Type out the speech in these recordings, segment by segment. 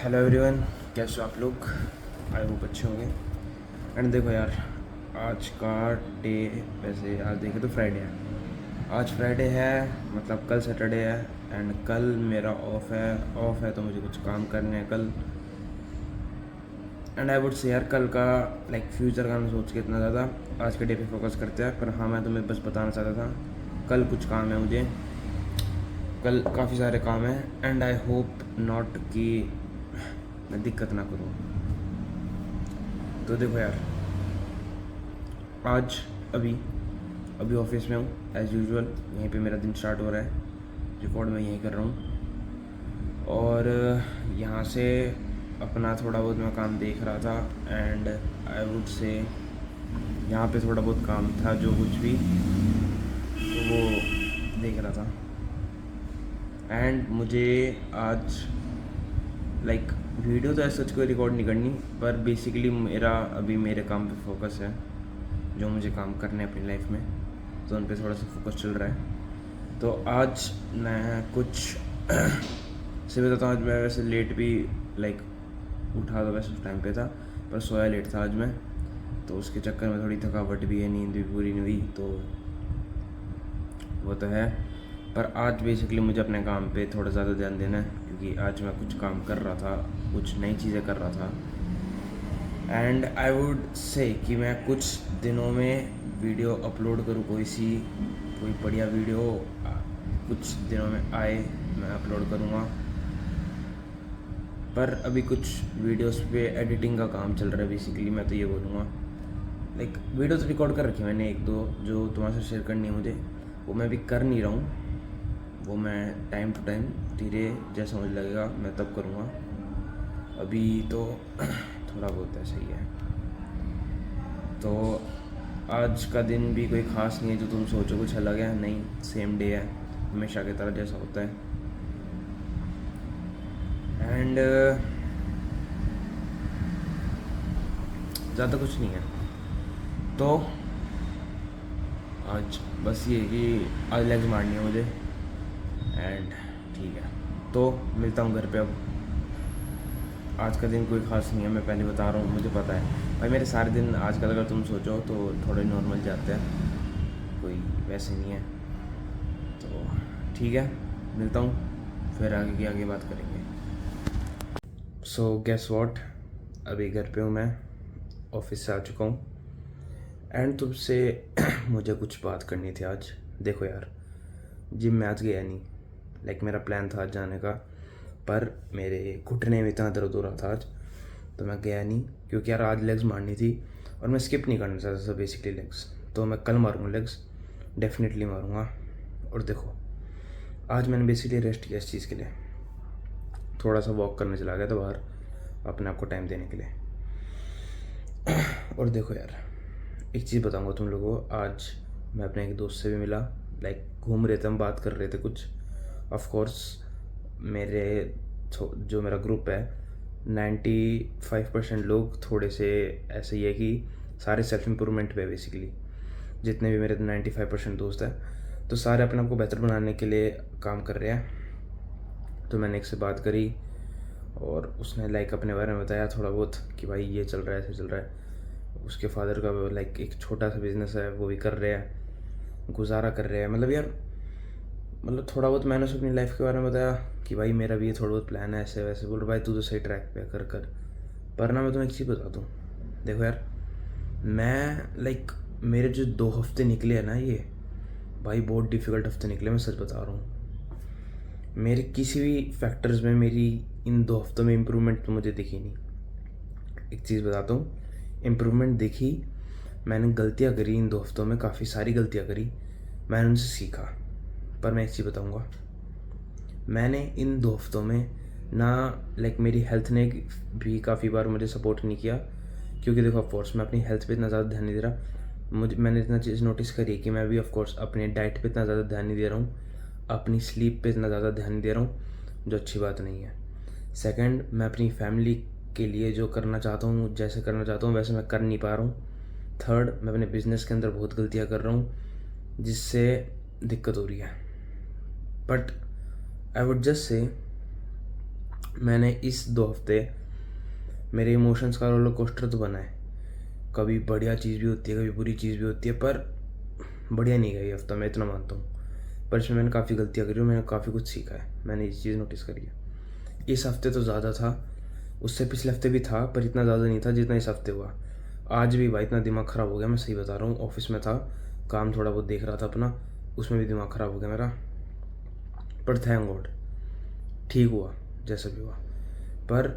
Hello everyone, कैसे हो आप लोग? आई होप अच्छे होंगे। एंड देखो यार, आज का डे, वैसे आज देखे तो फ्राइडे है। आज फ्राइडे है, मतलब कल सैटरडे है। एंड कल मेरा ऑफ है तो मुझे कुछ काम करने हैं कल। एंड आई वुड से यार, कल का लाइक फ्यूचर का ना सोच के इतना ज़्यादा आज के डे पे फोकस करते हैं। पर हाँ, मैं तुम्हें बस बताना चाहता था, कल कुछ काम है मुझे, कल काफ़ी सारे काम हैं। एंड आई होप नॉट कि मैं दिक्कत ना करूँ। तो देखो यार, आज अभी अभी ऑफिस में हूँ एज़ यूजुअल। यहीं पे मेरा दिन स्टार्ट हो रहा है, रिकॉर्ड मैं यहीं कर रहा हूँ। और यहाँ से अपना थोड़ा बहुत मैं काम देख रहा था। एंड आई वुड से यहाँ पे थोड़ा बहुत काम था, जो कुछ भी, तो वो देख रहा था। एंड मुझे आज लाइक वीडियो तो ऐसा सच कोई रिकॉर्ड नहीं करनी, पर बेसिकली मेरा अभी मेरे काम पे फोकस है, जो मुझे काम करने हैं अपनी लाइफ में, तो उन पे थोड़ा सा फोकस चल रहा है। तो आज मैं कुछ से बताता हूँ, आज मैं वैसे लेट भी लाइक उठा तो वैसे उस टाइम पे था, पर सोया लेट था आज मैं, तो उसके चक्कर में थोड़ी थकावट भी है, नींद भी पूरी नहीं हुई, तो वो तो है। पर आज बेसिकली मुझे अपने काम पे थोड़ा ज़्यादा ध्यान देना है, क्योंकि आज मैं कुछ काम कर रहा था, कुछ नई चीज़ें कर रहा था। एंड आई वुड से कि मैं कुछ दिनों में वीडियो अपलोड करूँ, कोई बढ़िया वीडियो कुछ दिनों में आए, मैं अपलोड करूँगा। पर अभी कुछ वीडियोस पे एडिटिंग का काम चल रहा है। बेसिकली मैं तो ये बोलूँगा, लाइक वीडियो तो रिकॉर्ड कर रखी है मैंने, एक दो जो तुम्हारे साथ शेयर करनी है मुझे, वो मैं अभी कर नहीं रहा हूँ। वो मैं टाइम टू टाइम धीरे जैसा मुझे लगेगा मैं तब करूँगा। अभी तो थोड़ा बहुत ऐसा ही है। तो आज का दिन भी कोई ख़ास नहीं है जो तुम सोचो कुछ अलग है, नहीं, सेम डे है हमेशा की तरह जैसा होता है। एंड ज़्यादा कुछ नहीं है। तो आज बस ये कि आज लेग्स मारनी है मुझे। एंड ठीक है, तो मिलता हूँ घर पे अब। आज का दिन कोई ख़ास नहीं है, मैं पहले बता रहा हूँ, मुझे पता है भाई, मेरे सारे दिन आजकल अगर तुम सोचो तो थोड़े नॉर्मल जाते हैं, कोई वैसे नहीं है। तो ठीक है, मिलता हूँ, फिर आगे की आगे बात करेंगे। सो गेस व्हाट, अभी घर पे हूँ मैं, ऑफिस से आ चुका हूँ। एंड तुमसे मुझे कुछ बात करनी थी आज। देखो यार, जिम में आज गया नहीं, लाइक मेरा प्लान था आज जाने का, पर मेरे घुटने में इतना दर्द हो रहा था आज, तो मैं गया नहीं, क्योंकि यार आज लेग्स मारनी थी और मैं स्किप नहीं करना चाहता था बेसिकली लेग्स। तो मैं कल मारूंगा लेग्स, डेफिनेटली मारूंगा। और देखो, आज मैंने बेसिकली रेस्ट किया इस चीज़ के लिए, थोड़ा सा वॉक करने चला गया था बाहर अपने आप को टाइम देने के लिए। और देखो यार, एक चीज़ बताऊंगा तुम लोगों को, आज मैं अपने एक दोस्त से भी मिला, लाइक घूम रहे थे हम, बात कर रहे थे कुछ। ऑफ कोर्स मेरे जो मेरा ग्रुप है, 95% लोग थोड़े से ऐसे ही है कि सारे सेल्फ इम्प्रूवमेंट पे बेसिकली, जितने भी मेरे 95% दोस्त हैं, तो सारे अपने आप को बेहतर बनाने के लिए काम कर रहे हैं। तो मैंने एक से बात करी और उसने लाइक अपने बारे में बताया थोड़ा बहुत कि भाई ये चल रहा है, ऐसे चल रहा है। उसके फादर का लाइक एक छोटा सा बिजनेस है, वो भी कर रहे हैं, गुजारा कर रहे हैं। मतलब यार, मतलब थोड़ा बहुत मैंने उसे अपनी लाइफ के बारे में बताया कि भाई मेरा भी ये थोड़ा बहुत प्लान है, ऐसे वैसे। बोल रहा भाई तू तो सही ट्रैक पे कर। पर ना मैं तुम्हें एक चीज़ बता दूँ, देखो यार, मैं लाइक मेरे जो 2 हफ्ते निकले हैं ना, ये भाई बहुत डिफ़िकल्ट हफ्ते निकले, मैं सच बता रहा हूँ। मेरे किसी भी फैक्टर्स में मेरी इन 2 हफ्तों में इम्प्रूवमेंट तो मुझे दिखी नहीं। एक चीज़ बताता हूँ, इम्प्रूवमेंट दिखी, मैंने गलतियाँ करी इन 2 हफ्तों में, काफ़ी सारी गलतियाँ करी, मैंने उनसे सीखा। पर मैं एक चीज़ बताऊँगा, मैंने इन 2 हफ्तों में ना लाइक मेरी हेल्थ ने भी काफ़ी बार मुझे सपोर्ट नहीं किया, क्योंकि देखो ऑफकोर्स मैं अपनी हेल्थ पे इतना ज़्यादा ध्यान नहीं दे रहा। मैंने इतना चीज़ नोटिस करी कि मैं भी ऑफकोर्स अपने डाइट पे इतना ज़्यादा ध्यान नहीं दे रहा हूँ, अपनी स्लीप पे इतना ज़्यादा ध्यान नहीं दे रहा हूँ, जो अच्छी बात नहीं है। सेकंड, मैं अपनी फैमिली के लिए जो करना चाहता हूँ, जैसे करना चाहता हूँ वैसे मैं कर नहीं पा रहा हूँ। थर्ड, मैं अपने बिजनेस के अंदर बहुत गलतियाँ कर रहा हूँ, जिससे दिक्कत हो रही है। But I would just say मैंने इस 2 हफ्ते मेरे इमोशंस का रोलर कोस्टर तो बना है। कभी बढ़िया चीज़ भी होती है, कभी बुरी चीज़ भी होती है, पर बढ़िया नहीं गया ये हफ्ता, मैं इतना मानता हूँ। पर इसमें मैंने काफ़ी गलतियाँ करी और मैंने काफ़ी कुछ सीखा है, मैंने ये चीज़ नोटिस करी है। इस हफ्ते तो ज़्यादा था, उससे पिछले हफ्ते भी था, पर इतना ज़्यादा नहीं था जितना इस हफ्ते हुआ। आज भी भाई इतना दिमाग ख़राब हो गया, मैं सही बता रहा हूँ। ऑफिस में था, काम थोड़ा बहुत देख रहा था अपना, उसमें भी दिमाग ख़राब हो गया मेरा। पर थैंक गॉड ठीक हुआ जैसा भी हुआ। पर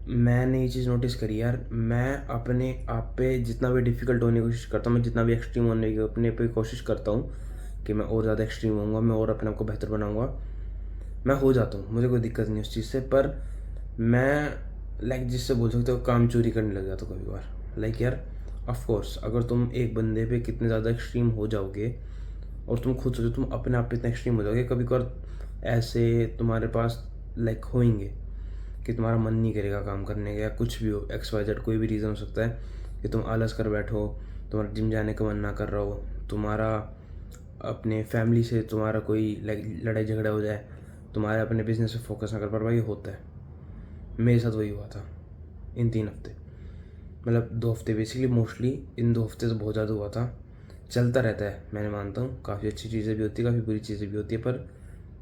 मैंने ये चीज़ नोटिस करी यार, मैं अपने आप पे जितना भी डिफ़िकल्ट होने की कोशिश करता हूँ, मैं जितना भी एक्सट्रीम होने की अपने पे कोशिश करता हूँ कि मैं और ज़्यादा एक्सट्रीम होऊंगा, मैं और अपने आप को बेहतर बनाऊंगा, मैं हो जाता हूँ, मुझे कोई दिक्कत नहीं उस चीज़ से। पर मैं जिससे बोल सकते हो काम चोरी करने लग जाता हूँ कभी बार। यार ऑफ कोर्स अगर तुम एक बंदे पे कितने ज़्यादा एक्सट्रीम हो जाओगे और तुम खुद सोचो तुम अपने आप पे इतना एक्सट्रीम हो जाओगे, कभी कभार ऐसे तुम्हारे पास होएंगे कि तुम्हारा मन नहीं करेगा काम करने का, या कुछ भी हो, XYZ कोई भी रीज़न हो सकता है कि तुम आलस कर बैठो, तुम्हारा जिम जाने का मन ना कर रहा हो, तुम्हारा अपने फैमिली से तुम्हारा कोई लड़ाई झगड़ा हो जाए, तुम्हारे अपने बिजनेस पे फोकस ना कर पा रहा, ये होता है। मेरे साथ वही हुआ था इन 3 हफ्ते, मतलब 2 हफ्ते बेसिकली, मोस्टली इन 2 हफ्ते से बहुत ज़्यादा हुआ था। चलता रहता है, मैंने मानता हूँ काफ़ी अच्छी चीज़ें भी होती है, काफ़ी बुरी चीज़ें भी होती है, पर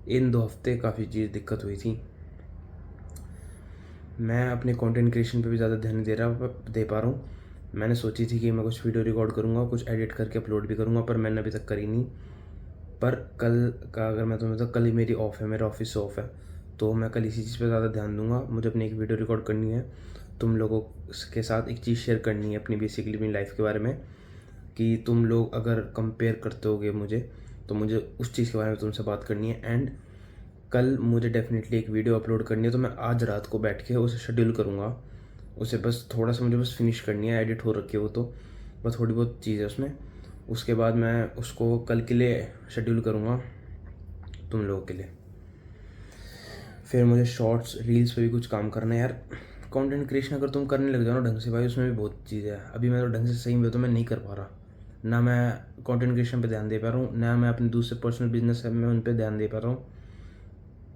इन 2 हफ्ते काफ़ी चीज़ दिक्कत हुई थी। मैं अपने कंटेंट क्रिएशन पे भी ज़्यादा ध्यान दे पा रहा हूँ। मैंने सोची थी कि मैं कुछ वीडियो रिकॉर्ड करूँगा, कुछ एडिट करके अपलोड भी करूँगा, पर मैंने अभी तक करी नहीं। पर कल का अगर मैं तुम्हें, तो कल ही मेरी ऑफ़ है, मेरा ऑफिस ऑफ है, तो मैं कल इसी चीज़ पे ज़्यादा ध्यान दूंगा। मुझे अपनी एक वीडियो रिकॉर्ड करनी है, तुम लोगों के साथ एक चीज़ शेयर करनी है अपनी, बेसिकली अपनी लाइफ के बारे में, कि तुम लोग अगर कंपेयर करते होगे मुझे, तो मुझे उस चीज़ के बारे में तुमसे बात करनी है। एंड कल मुझे डेफिनेटली एक वीडियो अपलोड करनी है, तो मैं आज रात को बैठ के उसे शेड्यूल करूँगा। उसे बस थोड़ा सा मुझे बस फिनिश करनी है, एडिट हो रखी है वो, तो बस थोड़ी बहुत चीज़ है उसमें। उसके बाद मैं उसको कल के लिए शेड्यूल करूँगा तुम लोगों के लिए। फिर मुझे शॉर्ट्स रील्स पे भी कुछ काम करना है यार। कंटेंट क्रिएशन अगर तुम करने लग जाओ ना ढंग से भाई, उसमें भी बहुत चीज़ है। अभी मैं तो ढंग से सही में तो मैं नहीं कर पा रहा, ना मैं कंटेंट क्रिएशन पे ध्यान दे पा रहा हूँ, ना मैं अपने दूसरे पर्सनल बिजनेस है मैं उन पर ध्यान दे पा रहा हूँ।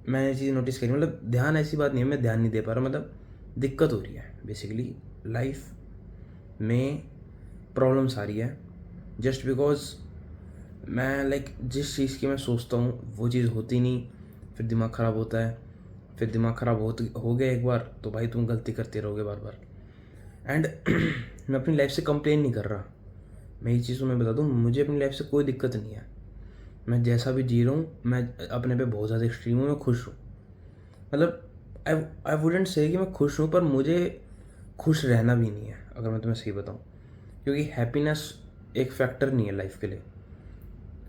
मैंने ये चीज़ नोटिस करी, मतलब ध्यान ऐसी बात नहीं है मैं ध्यान नहीं दे पा रहा, मतलब दिक्कत हो रही है बेसिकली लाइफ में, प्रॉब्लम्स आ रही है जस्ट बिकॉज मैं जिस चीज़ की मैं सोचता हूँ वो चीज़ होती नहीं, फिर दिमाग ख़राब होता है। फिर दिमाग ख़राब हो गया एक बार तो भाई तुम गलती करते रहोगे बार बार। एंड मैं अपनी लाइफ से कंप्लेन नहीं कर रहा, मैं ये चीज़ तुम्हें बता दूँ, मुझे अपनी लाइफ से कोई दिक्कत नहीं है। मैं जैसा भी जी रहा हूँ, मैं अपने पे बहुत ज़्यादा एक्सट्रीम हूँ, मैं खुश हूँ। मतलब आई वुडेंट से कि मैं खुश हूँ, पर मुझे खुश रहना भी नहीं है अगर मैं तुम्हें सही बताऊँ, क्योंकि हैप्पीनेस एक फैक्टर नहीं है लाइफ के लिए।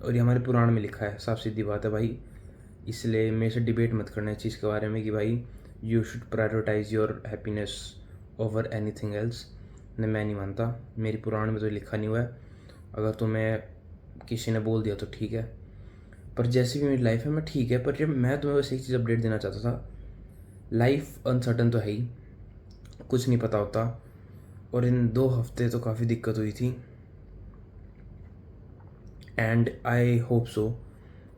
और ये हमारे पुराण में लिखा है, साफ सीधी बात है भाई। इसलिए मेरे से डिबेट मत करना इस चीज़ के बारे में कि भाई you should prioritise your happiness over anything else. नहीं, मैं नहीं मानता, मेरी पुराण में तो लिखा नहीं हुआ है। अगर तुम्हें किसी ने बोल दिया तो ठीक है, पर जैसी भी मेरी लाइफ है मैं ठीक है। पर जब मैं तुम्हें बस एक चीज़ अपडेट देना चाहता था, लाइफ अनसर्टन तो है ही, कुछ नहीं पता होता, और इन 2 हफ्ते तो काफ़ी दिक्कत हुई थी। एंड आई होप सो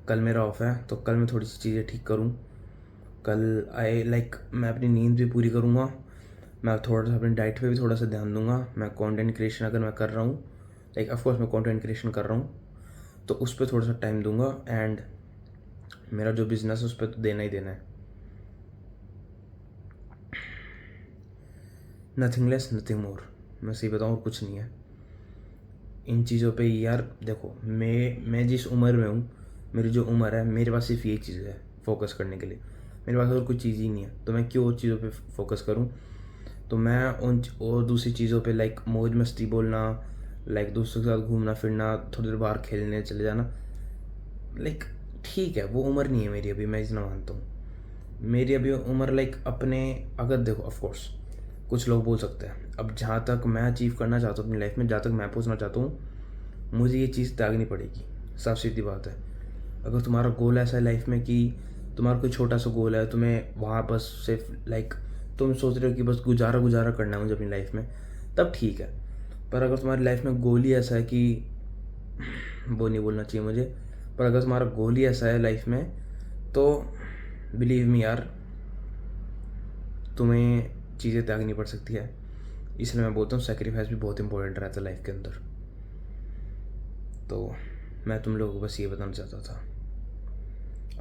कल मेरा ऑफ है तो कल मैं थोड़ी सी चीज़ें ठीक करूँ। कल मैं अपनी नींद भी पूरी करूँगा, मैं थोड़ा सा अपनी डाइट पे भी थोड़ा सा ध्यान दूंगा। मैं कंटेंट क्रिएशन अगर मैं कर रहा हूँ, ऑफकोर्स मैं कंटेंट क्रिएशन कर रहा हूँ, तो उस पर थोड़ा सा टाइम दूंगा। एंड मेरा जो बिज़नेस है उस पर तो देना ही देना है। नथिंग लेस नथिंग मोर, मैं सही बताऊँ और कुछ नहीं है इन चीज़ों पे यार। देखो मैं जिस उम्र में हूँ, मेरी जो उम्र है, मेरे पास सिर्फ ये चीज़ है फोकस करने के लिए, मेरे पास और कोई चीज़ ही नहीं है। तो मैं क्यों और चीज़ों पे फोकस करूँ? तो मैं उन और दूसरी चीज़ों पे मौज मस्ती बोलना, दोस्तों के साथ घूमना फिरना, थोड़ी देर बाहर खेलने चले जाना, ठीक है वो उम्र नहीं है मेरी अभी, मैं इतना मानता हूँ। मेरी अभी उम्र अपने, अगर देखो ऑफकोर्स कुछ लोग बोल सकते हैं, अब जहाँ तक मैं अचीव करना चाहता हूँ अपनी लाइफ में, जहाँ तक मैं पहुँचना चाहता हूँ, मुझे ये चीज़ त्यागनी पड़ेगी, साफ सीधी बात है। अगर तुम्हारा गोल ऐसा है लाइफ में कि तुम्हारा कोई छोटा सा गोल है, तुम्हें वहाँ बस सिर्फ तुम सोच रहे हो कि बस गुजारा गुजारा करना है मुझे अपनी लाइफ में, तब ठीक है। पर अगर तुम्हारी लाइफ में गोल ही ऐसा है कि वो नहीं बोलना चाहिए मुझे, पर अगर तुम्हारा गोल ही ऐसा है लाइफ में, तो बिलीव मी यार, तुम्हें चीज़ें त्यागनी पड़ सकती है। इसलिए मैं बोलता हूँ सेक्रीफाइस भी बहुत इंपॉर्टेंट रहता है लाइफ के अंदर। तो मैं तुम लोगों को बस ये बताना चाहता था।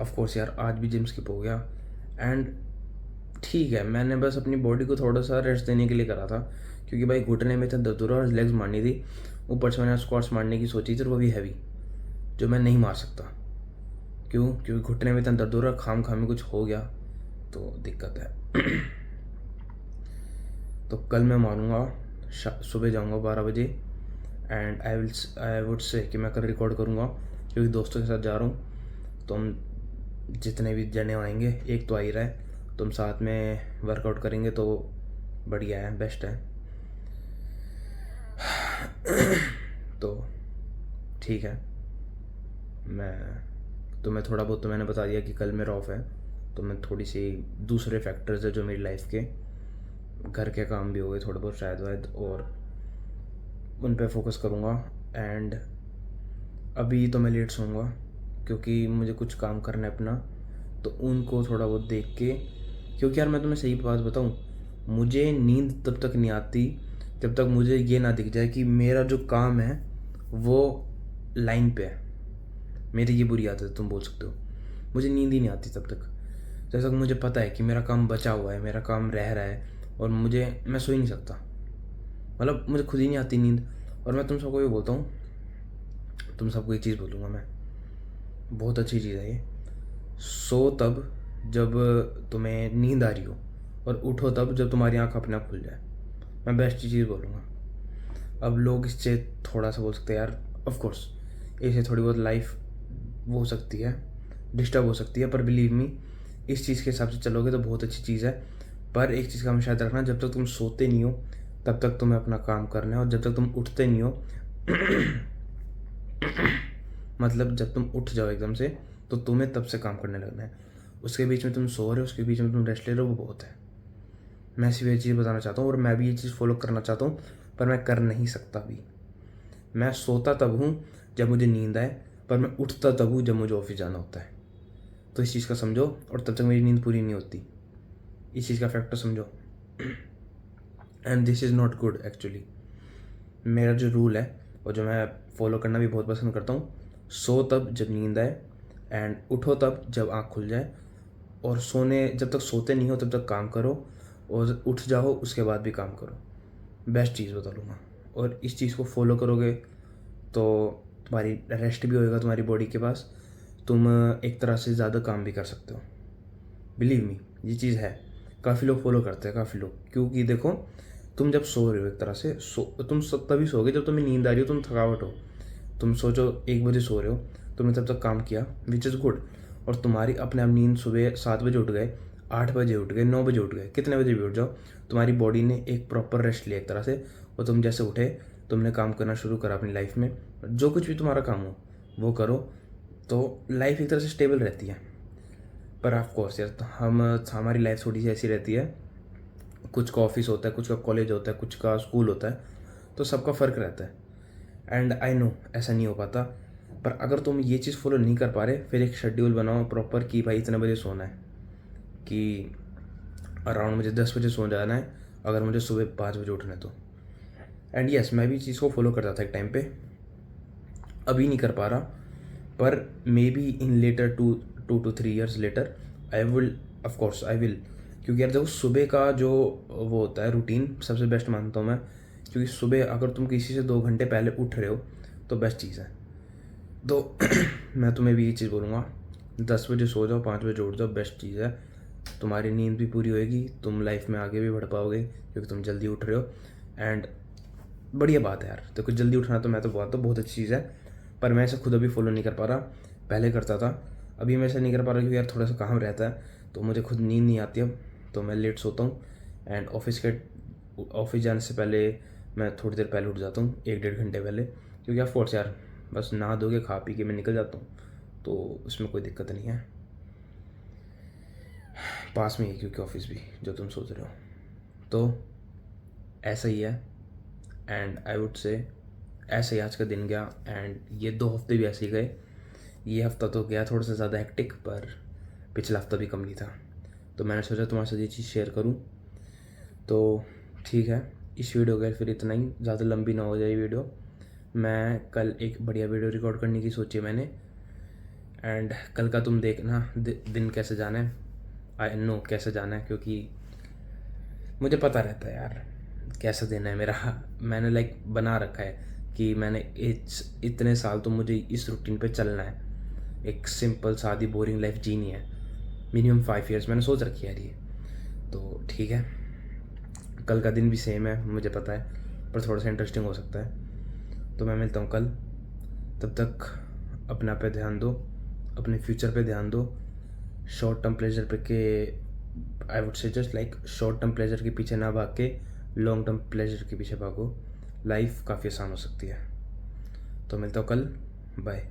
ऑफ कोर्स यार, आज भी जिम स्किप हो गया एंड ठीक है, मैंने बस अपनी बॉडी को थोड़ा सा रेस्ट देने के लिए करा था, क्योंकि भाई घुटने में इतना दर्द हो रहा और लेग्स मारनी थी। ऊपर से मैंने स्क्वाट्स मारने की सोची थी, और वो भी हैवी, जो मैं नहीं मार सकता। क्योंकि घुटने में इतना दर्द हो रहा, खाम में कुछ हो गया तो दिक्कत है। तो कल मैं मारूंगा, सुबह जाऊंगा 12 बजे एंड आई वुड से कि मैं कल रिकॉर्ड करूंगा, क्योंकि दोस्तों के साथ जा रहा हूँ। तो हम जितने भी जने आएंगे, एक तो आ ही रहा है, तुम साथ में वर्कआउट करेंगे तो बढ़िया है, बेस्ट है। तो ठीक है, मैं तुम्हें थोड़ा बहुत तो मैंने बता दिया कि कल मेरा ऑफ है, तो मैं थोड़ी सी दूसरे फैक्टर्स है जो मेरी लाइफ के, घर के काम भी हो गए थोड़े बहुत शायद और उन पे फोकस करूँगा। एंड अभी तो मैं लेट सोऊंगा, क्योंकि मुझे कुछ काम करना है अपना, तो उनको थोड़ा बहुत देख के, क्योंकि यार मैं तुम्हें सही बात बताऊँ, मुझे नींद तब तक नहीं आती जब तक मुझे ये ना दिख जाए कि मेरा जो काम है वो लाइन पे है। मेरी ये बुरी आदत है, तुम बोल सकते हो। मुझे नींद ही नहीं आती तब तक जब तक मुझे पता है कि मेरा काम बचा हुआ है, मेरा काम रह रहा है, और मैं सो ही नहीं सकता। मतलब मुझे खुद ही नहीं आती नींद। और मैं तुम सबको ये बोलता हूँ, तुम सबको एक चीज़ बोलूँगा मैं, बहुत अच्छी चीज़ है ये, सो तब जब तुम्हें नींद आ रही हो, और उठो तब जब तुम्हारी आँख अपने आप खुल जाए। मैं बेस्ट चीज़ बोलूँगा। अब लोग इससे थोड़ा सा बोल सकते हैं यार, ऑफ कोर्स इससे थोड़ी बहुत लाइफ वो हो सकती है, डिस्टर्ब हो सकती है, पर बिलीव मी, इस चीज़ के हिसाब से चलोगे तो बहुत अच्छी चीज़ है। पर एक चीज़ का हमेशा याद रखना, जब तक तुम सोते नहीं हो तब तक तुम्हें अपना काम करना है, और जब तक तुम उठते नहीं हो मतलब जब तुम उठ जाओ एकदम से, तो तुम्हें तब से काम करने लगना है। उसके बीच में तुम सो रहे हो, उसके बीच में तुम रेस्ट ले रहे हो, वो बहुत है। मैं सिर्फ ये चीज़ बताना चाहता हूँ, और मैं भी ये चीज़ फॉलो करना चाहता हूँ, पर मैं कर नहीं सकता अभी। मैं सोता तब हूँ जब मुझे नींद आए, पर मैं उठता तब हूँ जब मुझे ऑफिस जाना होता है। तो इस चीज़ का समझो, और तब तक मेरी नींद पूरी नहीं होती। इस चीज़ का फैक्टर समझो। And this is not good actually. मेरा जो रूल है और जो मैं फॉलो करना भी बहुत पसंद करता हूँ, सो तब जब नींद आए एंड उठो तब जब आँख खुल जाए। और जब तक सोते नहीं हो तब तक काम करो, और उठ जाओ उसके बाद भी काम करो। बेस्ट चीज़ बता लूँगा। और इस चीज़ को फॉलो करोगे तो तुम्हारी रेस्ट भी होएगा तुम्हारी बॉडी के पास, तुम एक तरह से ज़्यादा काम भी कर सकते हो। बिलीव मी, ये चीज़ है। काफ़ी लोग फॉलो करते हैं, काफ़ी लोग, क्योंकि देखो, तुम जब सो रहे हो एक तरह से तुम तभी सोओगे जब तुम्हें नींद आ रही हो, तुम थकावट हो। तुम सोचो 1 बजे सो रहे हो, तुमने तब तक काम किया, विच इज़ गुड, और तुम्हारी अपने आप नींद सुबह 7 बजे उठ गए, 8 बजे उठ गए, 9 बजे उठ गए, कितने बजे भी उठ जाओ, तुम्हारी बॉडी ने एक प्रॉपर रेस्ट लिया एक तरह से। और तुम जैसे उठे, तुमने काम करना शुरू करा अपनी लाइफ में, जो कुछ भी तुम्हारा काम हो वो करो, तो लाइफ एक तरह से स्टेबल रहती है। पर ऑफ कोर्स यार, हमारी लाइफ थोड़ी सी ऐसी रहती है, कुछ का ऑफिस होता है, कुछ का कॉलेज होता है, कुछ का स्कूल होता है, तो सबका फ़र्क रहता है। एंड आई नो ऐसा नहीं हो पाता, पर अगर तुम ये चीज़ फॉलो नहीं कर पा रहे, फिर एक शेड्यूल बनाओ प्रॉपर कि भाई इतने बजे सोना है, कि अराउंड मुझे 10 बजे सो जाना है, अगर मुझे सुबह 5 बजे उठना है तो। एंड यस, मैं भी चीज़ को फॉलो करता था एक टाइम पे, अभी नहीं कर पा रहा, पर maybe in later 2 to 3 years later I will, of course I will. क्योंकि यार देखो, सुबह का जो वो होता है रूटीन सबसे बेस्ट मानता हूँ मैं, क्योंकि सुबह अगर तुम किसी से 2 घंटे पहले उठ रहे हो तो बेस्ट चीज़ है। तो मैं तुम्हें भी ये चीज़ बोलूँगा, 10 बजे सो जाओ, 5 बजे उठ जाओ, बेस्ट चीज़ है। तुम्हारी नींद भी पूरी होएगी, तुम लाइफ में आगे भी बढ़ पाओगे, क्योंकि तुम जल्दी उठ रहे हो। एंड बढ़िया बात है यार, तो कुछ जल्दी उठना तो मैं तो बहुत अच्छी चीज़ है, पर मैं इसे खुद अभी फॉलो नहीं कर पा रहा। पहले करता था, अभी मैं ऐसा नहीं कर पा रहा, क्योंकि यार थोड़ा सा काम रहता है, तो मुझे खुद नींद नहीं आती अब, तो मैं लेट सोता हूँ। एंड ऑफिस जाने से पहले मैं थोड़ी देर पहले उठ जाता हूँ, 1-1.5 घंटे पहले, क्योंकि ऑफ कोर्स यार बस नहा धो के खा पी के मैं निकल जाता हूँ, तो उसमें कोई दिक्कत नहीं है। पास में ही क्योंकि ऑफिस भी, जो तुम सोच रहे हो, तो ऐसा ही है। एंड आई वुड से ऐसे ही आज का दिन गया, एंड ये 2 हफ्ते भी ऐसे ही गए। ये हफ्ता तो गया थोड़ा सा ज़्यादा हेक्टिक, पर पिछला हफ्ता भी कम नहीं था, तो मैंने सोचा तुम्हारे साथ ये चीज़ शेयर करूँ। तो ठीक है, इस वीडियो का फिर इतना ही, ज़्यादा लंबी ना हो जाए वीडियो। मैं कल एक बढ़िया वीडियो रिकॉर्ड करने की सोची है मैंने, एंड कल का तुम देखना दिन कैसे जाना है, आई नो कैसे जाना है, क्योंकि मुझे पता रहता है यार कैसा देना है मेरा। मैंने लाइक बना रखा है कि मैंने इतने साल तो मुझे इस रूटीन पे चलना है, एक सिंपल सादी बोरिंग लाइफ जीनी है, मिनिमम 5 ईयर्स मैंने सोच रखी है यार ये। तो ठीक है, कल का दिन भी सेम है मुझे पता है, पर थोड़ा सा इंटरेस्टिंग हो सकता है। तो मैं मिलता हूँ कल, तब तक अपना पे ध्यान दो, अपने फ्यूचर पे ध्यान दो। शॉर्ट टर्म प्लेजर पे के I would say just like short term pleasure के पीछे ना भाग के लॉन्ग टर्म प्लेजर के पीछे भागो, लाइफ काफ़ी आसान हो सकती है। तो मिलता हूँ कल, बाय।